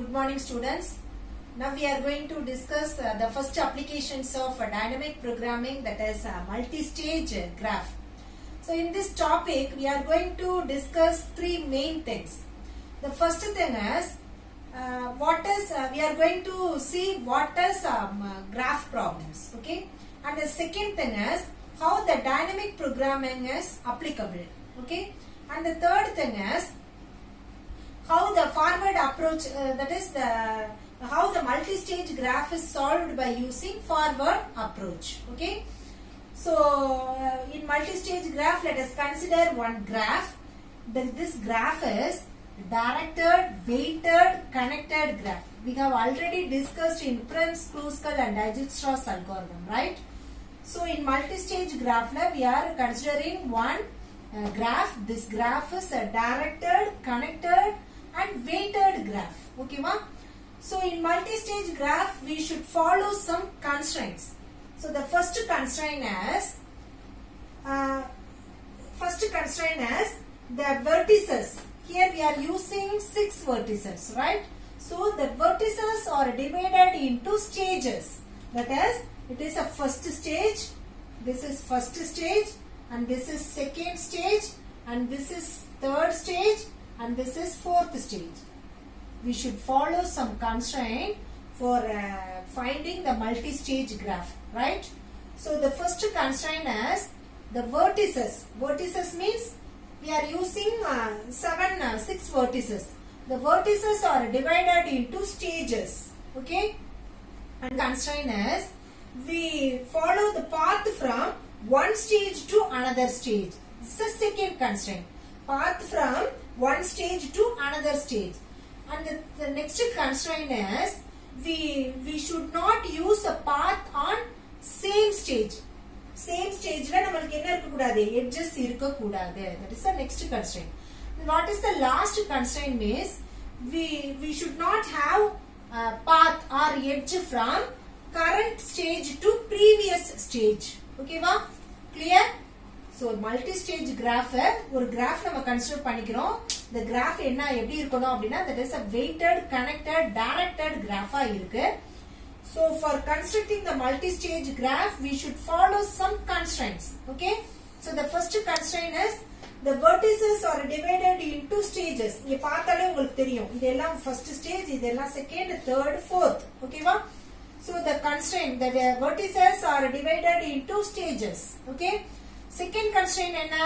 Good morning, students. Now we are going to discuss the first applications of dynamic programming, that is multi-stage graph. So in this topic we are going to discuss three main things. The first thing is we are going to see what is graph problems, okay? And the second thing is how the dynamic programming is applicable, okay? And the third thing is how the forward approach, how the multi-stage graph is solved by using forward approach, okay? So in multi-stage graph, let us consider one graph. This graph is directed, weighted, connected graph. We have already discussed in Prim's, Kruskal and Dijkstra's algorithm, right? So in multi-stage graph, we are considering one graph. This graph is a directed, connected and weighted graph, okay ma? So in multi-stage graph we should follow some constraints. So the first constraint is the vertices. Here we are using 6 vertices, right? So the vertices are divided into stages. That is, it is a first stage, this is first stage, and this is second stage, and this is third stage, and this is fourth stage. We should follow some constraint for finding the multi-stage graph, right? So the first constraint is the vertices. Vertices means we are using 6 vertices. The vertices are divided into stages, okay? And constraint is we follow the path from one stage to another stage. This is the second constraint. Path from one stage to another stage. And the next constraint is we should not use a path on same stage. Same stage la namakku enna irukka koodadhu, edges irukka koodadhu. That is the next constraint. What is the last constraint means we should not have a path or edge from current stage to previous stage. Okay va? Clear? So multi-stage graph ஒரு graph நம்ம consider பண்ணிக்கிறோம். The graph என்ன எப்படி இருக்கணும் அப்படினா, that is a weighted, connected, directed graph இருக்கு. So for constructing the multi-stage graph we should follow some constraints, okay? So the first constraint is the vertices are divided into stages. இங்க பார்த்தாலே உங்களுக்கு தெரியும், இதெல்லாம் first stage, இதெல்லாம் second, third, fourth, okay va? So the constraint, the vertices are divided into stages, okay? Second constraint enna?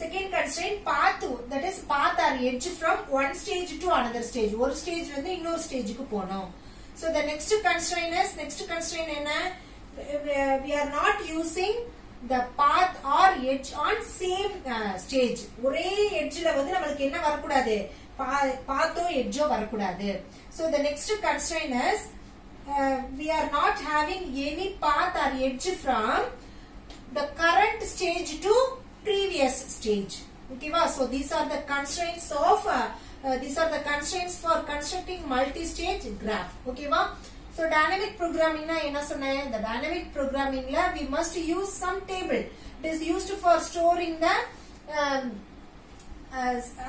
Second constraint path, that is path or edge from one stage to another stage. ஒரு stage வந்து இன்னொரு ஸ்டேஜுக்கு போணும். So the next constraint enna? We are not using the path or edge on same stage. ஒரே edgeல வந்து நமக்கு என்ன வரக்கூடாது, pathோ edgeோ வரக்கூடாது. So the next constraint is we are not having any path or edge from the current stage to previous stage. Okay va? So these are the constraints of for constructing multi-stage graph. Okay va? So dynamic programming na enna sonna, the dynamic programming la we must use some table. It is used for storing the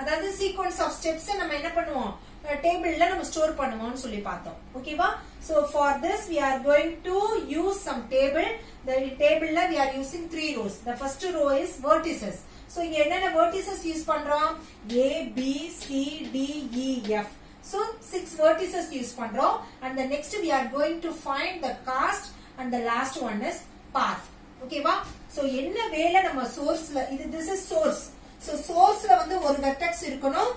அதாவது sequence of steps நம்ம என்ன பண்ணுவோம், டேபிள்ல நம்ம store பண்ணுவோம்னு சொல்லி பார்த்தோம். ஓகேவா? So for this we are going to use some table. The table la we are using 3 rows. The first row is vertices. So இங்க என்னென்ன vertices யூஸ் பண்றோம், A B C D E F. So 6 vertices use பண்றோம். And the next we are going to find the cost, and the last one is path. ஓகேவா? So என்ன வேலை நம்ம சோர்ஸ்ல, this is source. So sourceல வந்து ஒரு vertex இருக்கணும்.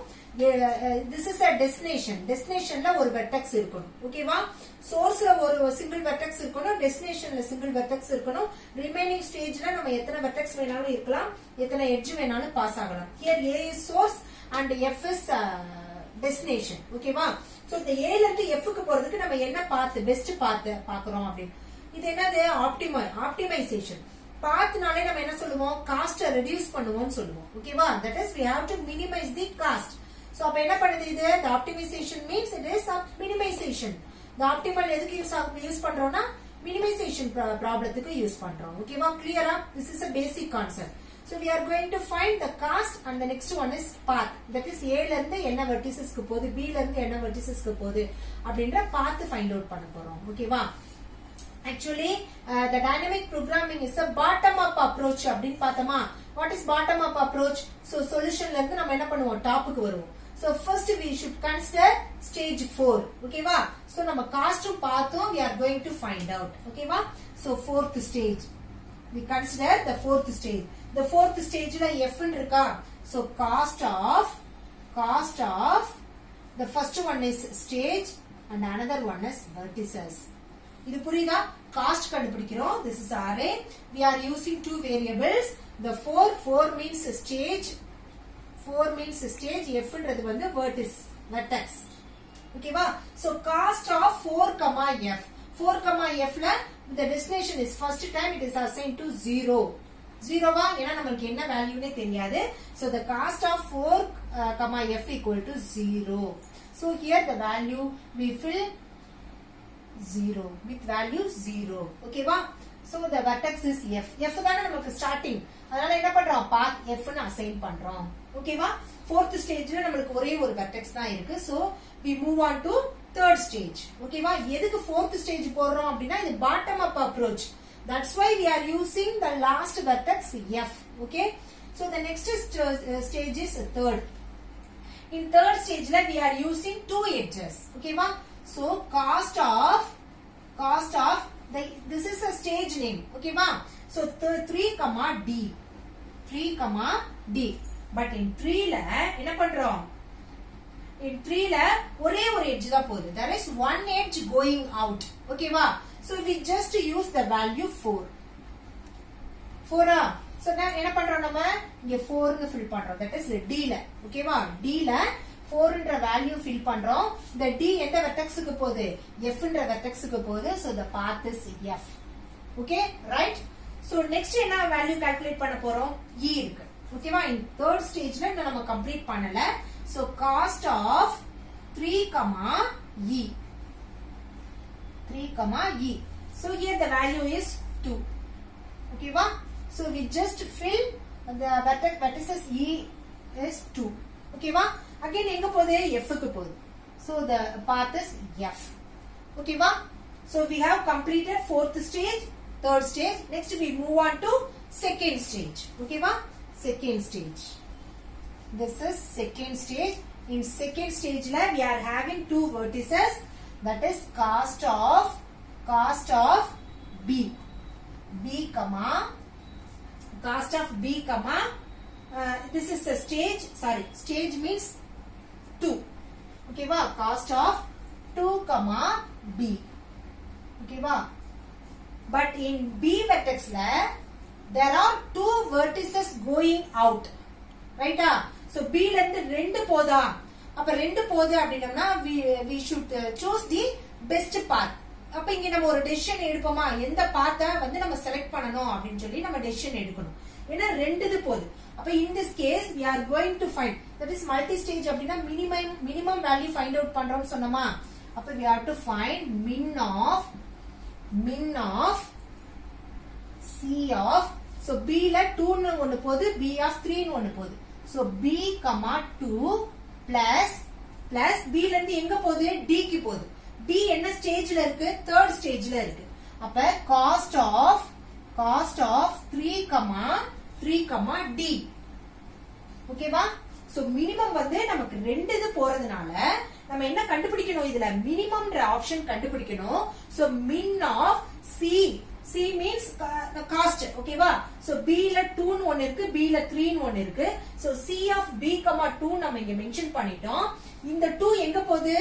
This is a destination. Destinationல ஒரு vertex இருக்கணும். ஓகேவா? Sourceல ஒரு single vertex இருக்கணும், destinationல single vertex இருக்கணும். Remaining stageல நம்ம எத்தனை vertex வேணாலும் இருக்கலாம், எத்தனை edge வேணாலும் பாஸ் ஆகலாம். Here A is source and F is destination. ஓகேவா? So இந்த A ல இருந்து F க்கு போறதுக்கு நம்ம என்ன path, best path பார்க்கறோம் அப்படி. இது என்னது, optimization. பாத்னாலே நம்ம என்ன சொல்லுவோம், காஸ்ட் ரெடியூஸ் பண்ணுவோம்னு சொல்லுவோம். ஓகேவா? That is we have to minimize the cost. So அப்ப என்ன பண்ணுது இது, the optimization means it is a minimization. The optimal எதுக்கு யூஸ் பண்றோம்னா minimization ப்ராப்ளத்துக்கு யூஸ் பண்றோம். ஓகேவா? கிளியரா? This is a basic concept. So we are going to find the cost and the next one is path. That is A ல இருந்து என்ன vertices க்கு போகுது, B ல இருந்து என்ன vertices க்கு போகுது அப்படிங்கற path find out பண்ண போறோம். ஓகேவா? Actually the dynamic programming is a bottom up approach அப்படினு பார்த்தோமா. What is bottom up approach? So solutionல இருந்து நம்ம என்ன பண்ணுவோம், டாப்க்கு வருவோம். So first we should consider stage 4. ஓகேவா? So நம்ம காஸ்டும் பாத்தும் we are going to find out. ஓகேவா? So fourth stage. We consider the fourth stage. The fourth stage la F ன்னு இருக்கா? So cost of the first one is stage and another one is vertices. இது புரியுதா? Cost கண்டுபிடிக்கிறோம். This is array. We are using two variables. The 4 means stage. 4 means stage. F ன்றது வந்து vertex. ஓகேவா? So cost of 4, F. 4, F ல the destination is first time it is assigned to 0. 0வா? ஏன்னா நமக்கு என்ன வேல்யூனே தெரியாது. So the cost of 4, F equal to 0. So here the value we fill 0 with value 0. ஓகேவா? So the vertex is F. F தான நமக்கு starting. அதனால என்ன பண்றோம்? path F ன்னு அசைன் பண்றோம். ஓகேவா? fourth stageல நமக்கு ஒரே ஒரு vertex தான் இருக்கு. So we move on to third stage. ஓகேவா? எதுக்கு fourth stage போறோம் அப்படினா இது bottom up approach. That's why we are using the last vertex F. Okay? So the next stage is third. In third stage la we are using two edges. Okay va? So cost of this is a stage name. Okay va? So 3, D. 3, D. But in 3 la என்ன பண்றோம்? In 3 la ஒரே ஒரு edge தான் போகுது. There is one edge going out. Okay va? So we just use the value 4. 4 So நான் என்ன பண்றோம், நம்ம இங்க 4 ன்னு fill பண்றோம். That is D ல. ஓகேவா? D ல 4 ன்ற வேல்யூ fill பண்றோம். இந்த D எந்த வெர்டெக்ஸ்க்கு போகுது? F ன்ற வெர்டெக்ஸ்க்கு போகுது. So the path is F. Okay? Right? So next என்ன வேல்யூ கால்குலேட் பண்ண போறோம்? E இருக்கு. ஓகேவா? in third stageல நம்ம கம்ப்ளீட் பண்ணல. So cost of 3, E. 3, E. So here the value is 2. Okay va? So we just fill the vertices E is 2. Okay va? Again enga podhe? F ku podhu. So the path is F. Okay va? So we have completed fourth stage, third stage. Next we move on to second stage. Okay va? Second stage. This is second stage. In second stage la we are having two vertices. That is cost of B. Cost of B, this is a stage. Sorry, stage means 2. Okay va? Cost of 2, B. Okay va? But in B vertex la there are two vertices going out. Right ah? So B ல இருந்து ரெண்டு போதா? அப்ப ரெண்டு போகுது அப்படினோம்னா we should choose the best path. அப்ப இங்க நம்ம ஒரு டெசிஷன் எடுப்போமா, எந்த பாத்தை வந்து நம்ம செலக்ட் பண்ணனும் அப்படினு சொல்லி நம்ம டெசிஷன் எடுக்கணும். ஏன்னா ரெண்டுது போகுது. அப்ப in this case we are going to find, that is multi stage அப்படினா minimum value find out பண்றோம்னு சொன்னோமா. அப்ப we have to find min of C of, so B ல 2 ன்னு ஒன்னு போகுது, B of 3 ன்னு ஒன்னு போகுது. So B, 2 plus B ல இருந்து எங்க போகுது? D க்கு போகுது. B என்ன ஸ்டேஜ்ல இருக்கு? third ஸ்டேஜ்ல இருக்கு. அப்ப cost of 3, D. ஓகேவா? சோ மினிமம் வந்து நமக்கு ரெண்டு இது போறதுனால நம்ம என்ன கண்டுபிடிக்கணும்? இதுல மினிமம்ன்ற ஆப்ஷன் கண்டுபிடிக்கணும். So min of C means cost. ஓகேவா? சோ B ல 2 ன்னு ஒன்னு இருக்கு, B ல 3 ன்னு ஒன்னு இருக்கு. சோ C of B, 2 நம்ம இங்க மென்ஷன் பண்ணிட்டோம். இந்த 2 எங்க போகுது?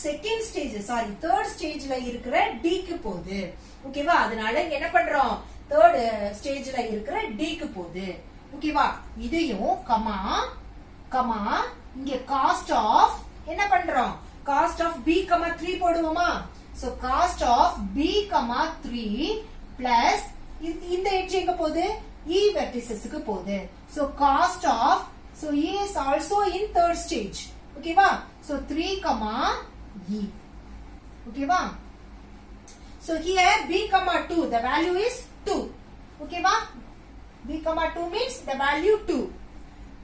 செகண்ட் ஸ்டேஜ், சாரி தேர்ட் ஸ்டேஜ்ல இருக்கிற D க்கு போகுது. ஓகேவா? அதனால என்ன பண்றோம்? தேர்ட் ஸ்டேஜ்ல இருக்கிற D க்கு போகுது. ஓகேவா? இதையும் கமா இங்க காஸ்ட் ஆஃப் என்ன பண்றோம்? காஸ்ட் ஆஃப் B, 3 போடுவோமா? So cost of B, 3 plus இந்த எட்ஜ் எங்க போகுது? E verticesக்கு போகுது. So cost of, so E is also in third stage. ஓகேவா? So 3, E. ஓகேவா? So here B, 2 the value is 2. ஓகேவா? b comma 2 means the value 2.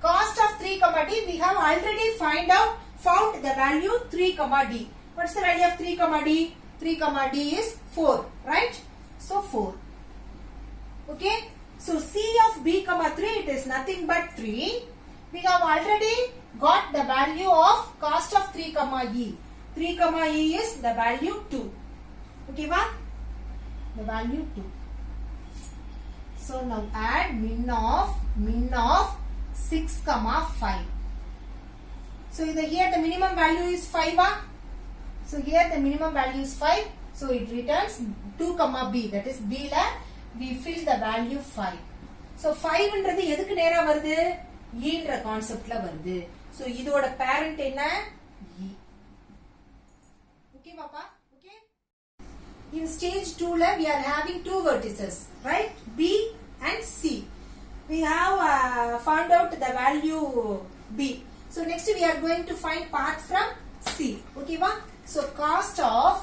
Cost of 3 comma d, we have already found the value 3 comma d. What's the value of 3 comma d? 3 comma d is 4, right? So 4. Okay. So C of b comma 3, it is nothing but 3. We have already got the value of cost of 3 comma e. 3 comma e is the value 2. Okay, va? The value 2. So now add min of 6 comma 5. So here the minimum value is 5. So here the minimum value is 5. So it returns 2 comma b. That is b la we fill the value 5. So 5 என்றது எதுக்கு நேரா வருது? e என்ற கான்செப்ட்ல வருது. So இதோட parent என்ன? e. Okay பாப்பா? Okay? In stage 2 la we are having two vertices, right? B and C. We have found out the value B. So next we are going to find path from C. Okay va? So cost of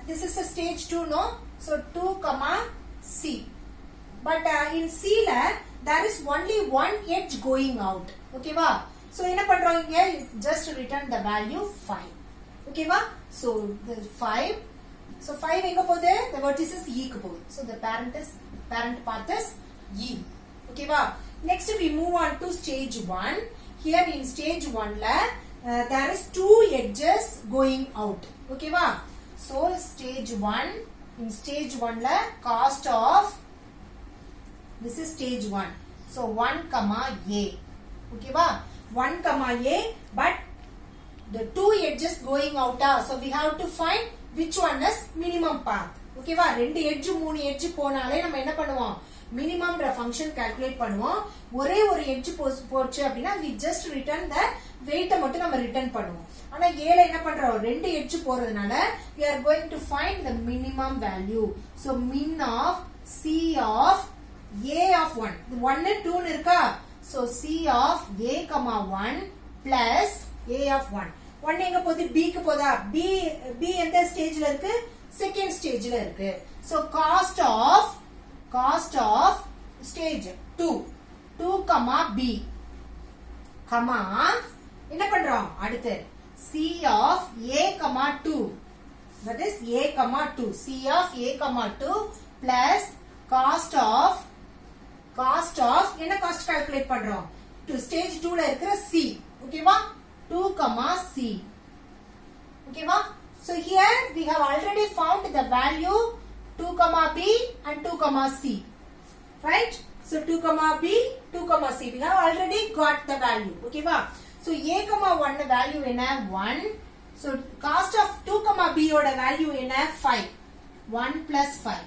this is a stage 2, no? So 2 comma C. But in C la there is only one edge going out. Okay va? So enna pandrom inga, just return the value 5. Okay va? So the 5. So 5 enga podhu? The vertex is E ku podhu. So the parent path is E. Okay va? Next we move on to stage 1. Here in stage 1 la there is two edges going out. Okay va? So stage 1, in stage 1 la cost of, this is stage 1. So 1 comma A. Okay va? 1 comma A, but the two edges going out. So we have to find which one is minimum path. Okay va? 2 edge 3 edge போனாலே நம்ம என்ன பண்ணுவோம்? Minimum function calculate பண்ணுவோம். ஒரே ஒரு edge போச்சு அப்படினா we just return the weight மட்டும் நம்ம return பண்ணுவோம். ஆனா A ல என்ன பண்றோம்? 2 edge போறதுனால we are going to find the minimum value. So min of C of A of 1. 1 and 2 இருக்கா? So C of A comma 1 plus A of 1. 1 எங்க போகுது? B க்கு போதா? B எந்த ஸ்டேஜ்ல இருக்கு? செகண்ட் ஸ்டேஜ்ல இருக்கு. So cost of stage 2 comma B comma என்ன பண்றோம்? அடுத்து C of A comma 2. That is A comma 2. C of A comma 2 plus cost of என்ன காஸ்ட் கால்குலேட் பண்றோம்? to stage 2 ல இருக்கிற C. Okay va? 2 comma C. Okay va? So here we have already found the value 2 comma B and 2 comma C. Right? So 2 comma B, 2 comma C. We have already got the value. Okay va? So A comma 1 value என்ன? 1. So cost of 2 comma B ஓட value என்ன? 5. 1 plus 5.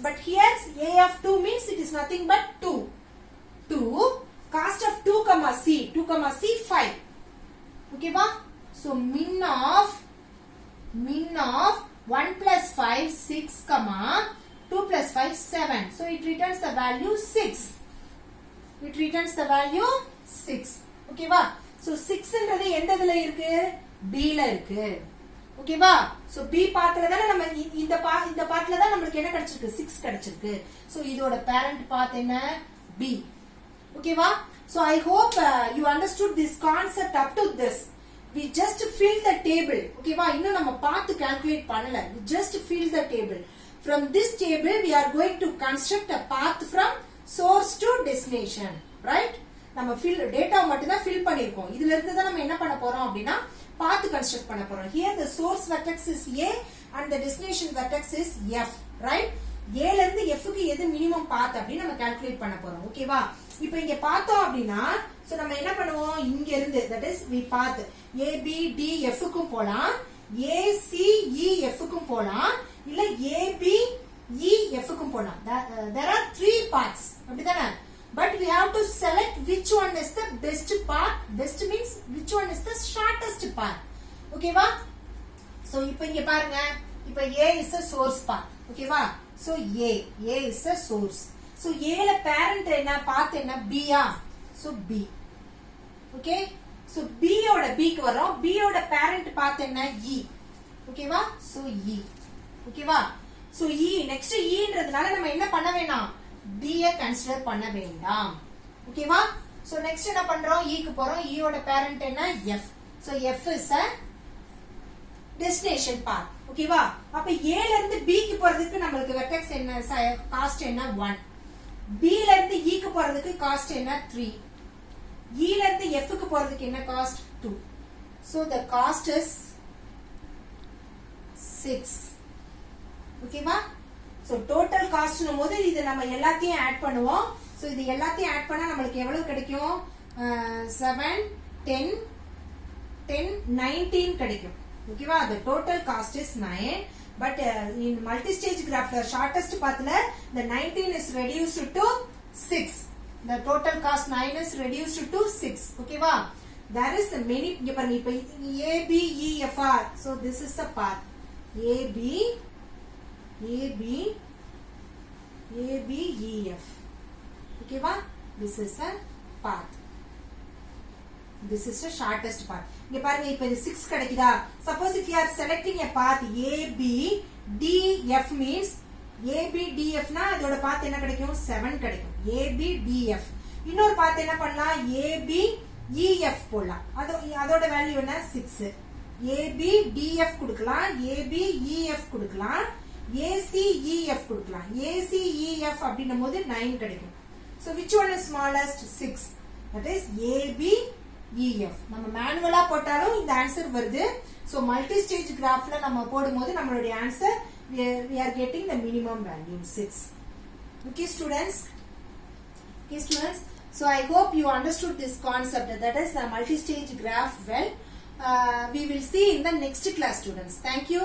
But here A of 2 means it is nothing but 2. 2. Cost of 2 comma C 5. Okay va? So min of 1 plus 5 6 comma 2 plus 5 7. So it returns the value 6. It returns the value 6. Okay va? So 6 என்றது எந்த இதுல இருக்கு? B ல இருக்கு. Okay va? So B பாத்ல தான நம்ம இந்த பாத்ல தான் நமக்கு என்ன கிடைச்சிருக்கு? 6 கிடைச்சிருக்கு. So இதோட parent path என்ன? B. Okay va? So I hope you understood this concept up to this. We just fill the table. Okay va? இன்னும் நம்ம path calculate பண்ணல. We just fill the table. From this table we are going to construct a path from source to destination. Right? நம்ம data மட்டும் தான் fill பண்ணிருக்கோம். இதுல இருந்து தான் நம்ம என்ன பண்ண போறோம் அப்படினா path construct பண்ண போறோம். Here the source vertex is A and the destination vertex is F. Right? A ல இருந்து F க்கு எது minimum path அப்படி நம்ம calculate பண்ண போறோம். ஓகேவா? இப்போ இங்க பார்த்தோம் அப்படினா சோ நம்ம என்ன பண்ணுவோம்? இங்க இருந்து that is we path A B D F க்கும் போலாம், A C E F க்கும் போலாம், இல்ல A B E F க்கும் போலாம். There are 3 paths. அப்படிதானே? But we have to select which one is the best path. Best means which one is the shortest path. Okay va? So இப்போ இங்க பாருங்க. இப்போ A is a source path. Okay va? So A is a source. So A ல parent என்ன? path என்ன? B ஆ? So B. Okay? So B ஓட B க்கு வரோம். B ஓட parent path என்ன? E. Okay va? So E. Okay va? So E next E ன்றதுனால நம்ம என்ன பண்ண வேண்டாம், D ஐ கன்சிடர் பண்ண வேண்டாம். ஓகேவா? So next என்ன பண்றோம், E க்கு போறோம். E ஓட parent என்ன, F. So F is a destination path. ஓகேவா? அப்ப A ல இருந்து B க்கு போறதுக்கு நமக்கு வெர்டெக்ஸ் என்ன, காஸ்ட் என்ன 1. B ல இருந்து E க்கு போறதுக்கு காஸ்ட் என்ன 3. E ல இருந்து F க்கு போறதுக்கு என்ன cost 2. So the cost is 6. ஓகேவா? So total cost னும்போது இது நம்ம எல்லாத்தையும் ஆட் பண்ணுவோம். So இது எல்லாத்தையும் ஆட் பண்ணா நமக்கு எவ்வளவு கிடைக்கும், 7 10 10 19 கிடைக்கும். ஓகேவா? the total cost is 9, but in multi stage graph shortest pathல the 19 is reduced to 6. the total cost 9 is reduced to 6. ஓகேவா? there is many, இங்க பாருங்க, இப்ப A B E F R. so this is the path A B E F. ஓகேவா? this is a path. this is the shortest path. இங்க பாருங்க, இப்ப இது 6 கிடைக்குதா? suppose if you are selecting a path A B D F means A B D F னா அதோட பாத் என்ன கிடைக்கும், 7 கிடைக்கும். A B D F. இன்னொரு பாத் என்ன பண்ணலாம், A B E F போடலாம். அதோட வேல்யூ என்ன 6. A B D F கொடுக்கலாம், A B E F கொடுக்கலாம், A C E F கொடுக்கலாம். A C E F அப்படின்னும்போது 9 கிடைக்கும். so which one is smallest, 6. that is A B E F. நம்ம மேனுவலா போட்டாலும் இந்த ஆன்சர் வருது. so மல்டி ஸ்டேஜ் கிராஃப்ல நம்ம போடும்போது நம்மளுடைய answer we are getting the minimum value 6. okay students, so I hope you understood this concept, that is a multi stage graph well. We will see in the next class students. Thank you.